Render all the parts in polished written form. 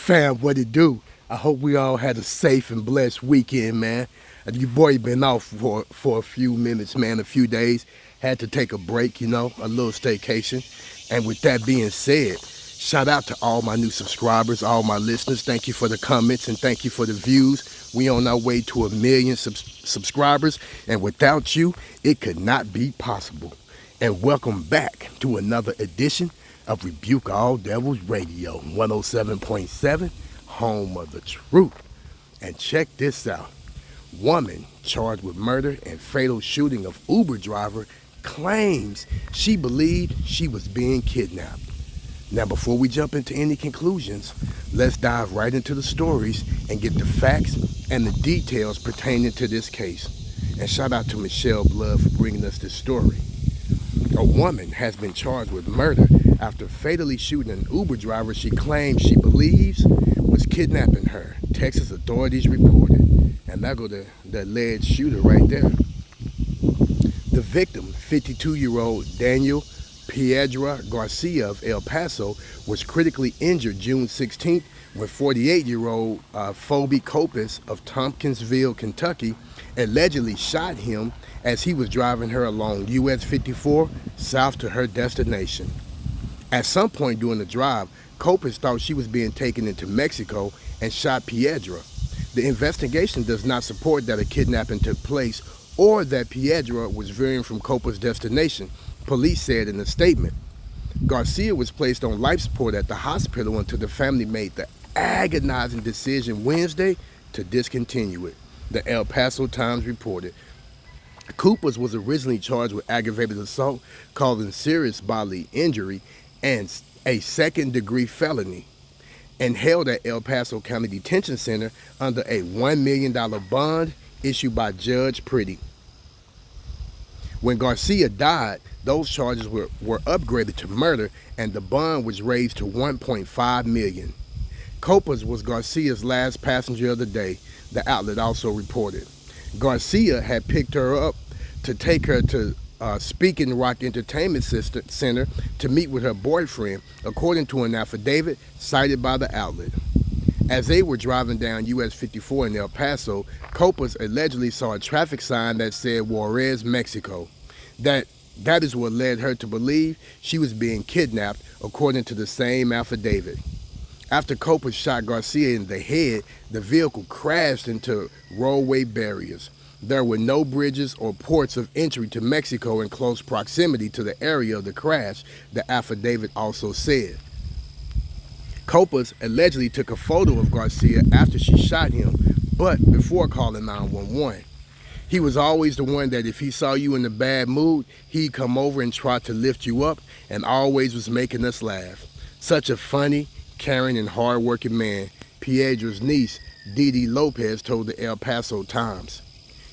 Fam, what it do? I hope we all had a safe and blessed weekend, man. Your boy been off for a few minutes, man, a few days. Had to take a break, a little staycation. And with that being said, shout out to all my new subscribers, all my listeners. Thank you for the comments and thank you for the views. We on our way to 1 million subscribers, and without you, it could not be possible. And welcome back to another edition of Rebuke All Devils Radio, 107.7, home of the truth. And check this out. Woman charged with murder and fatal shooting of Uber driver claims she believed she was being kidnapped. Now, before we jump into any conclusions, let's dive right into the stories and get the facts and the details pertaining to this case. And shout out to Michelle Blood for bringing us this story. A woman has been charged with murder after fatally shooting an Uber driver she claims she believes was kidnapping her, Texas authorities reported. And there go the alleged shooter right there. The victim, 52-year-old Daniel Piedra Garcia of El Paso, was critically injured June 16th when 48-year-old Phoebe Copas of Tompkinsville, Kentucky, allegedly shot him as he was driving her along US 54 south to her destination. At some point during the drive, Copas thought she was being taken into Mexico and shot Piedra. The investigation does not support that a kidnapping took place or that Piedra was veering from Copas' destination, police said in a statement. Garcia was placed on life support at the hospital until the family made the agonizing decision Wednesday to discontinue it, the El Paso Times reported. Copas was originally charged with aggravated assault, causing serious bodily injury, and a second-degree felony, and held at El Paso County Detention Center under a $1 million bond issued by Judge Pretty. When Garcia died, those charges were upgraded to murder, and the bond was raised to $1.5 million. Copas was Garcia's last passenger of the day, the outlet also reported. Garcia had picked her up to take her to Speaking Rock Entertainment Center to meet with her boyfriend, according to an affidavit cited by the outlet. As they were driving down US 54 in El Paso, Copas allegedly saw a traffic sign that said Juarez, Mexico. That is what led her to believe she was being kidnapped, according to the same affidavit. After Copas shot Garcia in the head, the vehicle crashed into roadway barriers. There were no bridges or ports of entry to Mexico in close proximity to the area of the crash, the affidavit also said. Copas allegedly took a photo of Garcia after she shot him, but before calling 911. He was always the one that if he saw you in a bad mood, he'd come over and try to lift you up, and always was making us laugh. Such a funny, caring, and hard-working man, Piedra's niece, Didi Lopez, told the El Paso Times.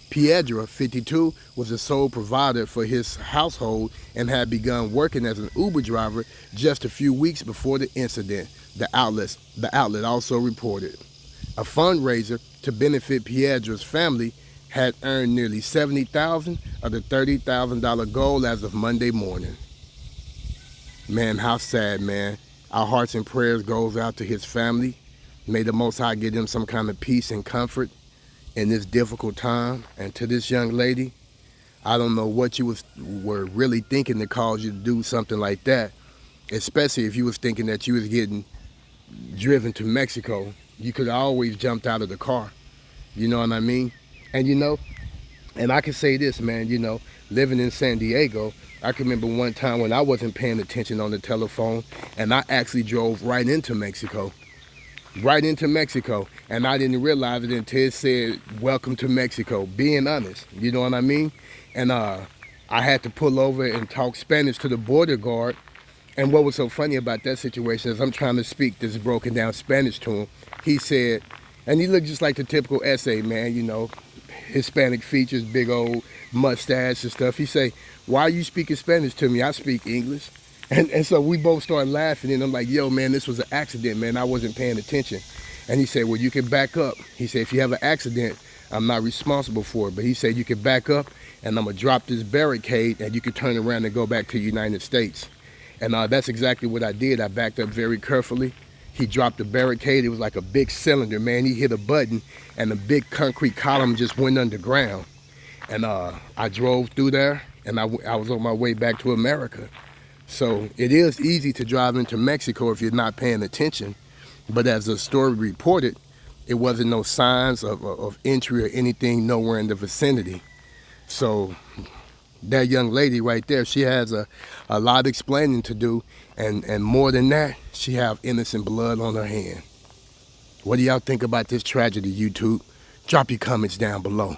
Piedra, 52, was the sole provider for his household and had begun working as an Uber driver just a few weeks before the incident, the outlet also reported. A fundraiser to benefit Piedra's family had earned nearly $70,000 of the $30,000 goal as of Monday morning. Man, how sad, man. Our hearts and prayers goes out to his family. May the Most High give them some kind of peace and comfort in this difficult time. And to this young lady, I don't know what you were really thinking that caused you to do something like that, especially if you was thinking that you was getting driven to Mexico. You could have always jumped out of the car. You know what I mean? And and I can say this, man, living in San Diego, I can remember one time when I wasn't paying attention on the telephone, and I actually drove right into Mexico. And I didn't realize it until it said, "Welcome to Mexico," being honest, you know what I mean? And I had to pull over and talk Spanish to the border guard. And what was so funny about that situation is I'm trying to speak this broken down Spanish to him. He said, and he looked just like the typical essay, man, Hispanic features, big old mustache and stuff. He say, "Why are you speaking Spanish to me? I speak English." And so we both started laughing, and I'm like, "Yo, man, this was an accident, man. I wasn't paying attention." And he said, "Well, you can back up." He said, "If you have an accident, I'm not responsible for it." But he said, "You can back up, and I'm going to drop this barricade, and you can turn around and go back to the United States." And that's exactly what I did. I backed up very carefully, He dropped the barricade. It was like a big cylinder, man. He hit a button and the big concrete column just went underground. And I drove through there, and I was on my way back to America. So it is easy to drive into Mexico if you're not paying attention. But as the story reported, it wasn't no signs of entry or anything nowhere in the vicinity. So that young lady right there, she has a lot of explaining to do. And more than that, she have innocent blood on her hand. What do y'all think about this tragedy, YouTube? Drop your comments down below.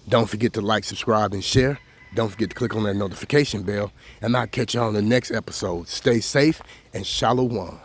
Don't forget to like, subscribe, and share. Don't forget to click on that notification bell. And I'll catch you on the next episode. Stay safe and shalom.